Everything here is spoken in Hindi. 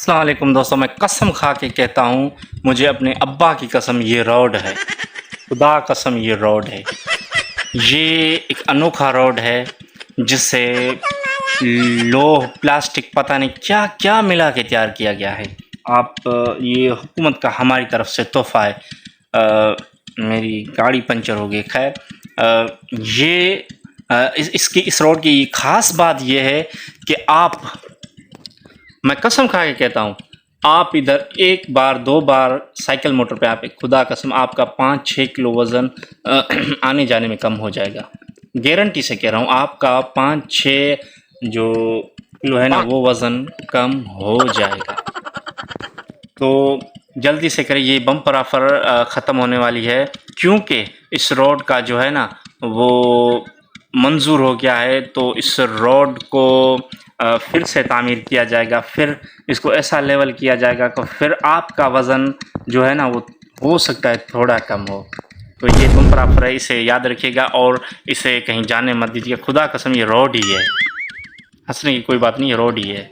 अस्सलाम वालेकुम दोस्तों, मैं कसम खा के कहता हूँ, मुझे अपने अब्बा की कसम ये रोड है, खुदा कसम ये रोड है। ये एक अनोखा रोड है जिसे लोह, प्लास्टिक पता नहीं क्या-क्या मिला के तैयार किया गया है। आप ये हुकूमत का हमारी तरफ से तोहफ़ा है। मेरी गाड़ी पंचर हो गई, खैर ये इस रोड की ख़ास बात ये है कि मैं कसम खा के कहता हूँ, आप इधर एक बार 2 बार साइकिल मोटर पे आप खुदा कसम आपका 5-6 किलो वज़न आने जाने में कम हो जाएगा। गारंटी से कह रहा हूँ, आपका 5-6 जो किलो है ना वो वज़न कम हो जाएगा। तो जल्दी से करें, ये बम्पर ऑफ़र ख़त्म होने वाली है क्योंकि इस रोड का जो है ना वो मंजूर हो गया है। तो इस रोड को फिर से तामीर किया जाएगा, फिर इसको ऐसा लेवल किया जाएगा कि फिर आपका वज़न जो है ना वो हो सकता है थोड़ा कम हो। तो ये बम्पर ऑफ़र है, इसे याद रखिएगा और इसे कहीं जाने मत दीजिए। खुदा कसम ये रोड ही है, हँसने की कोई बात नहीं, ये रोड ही है।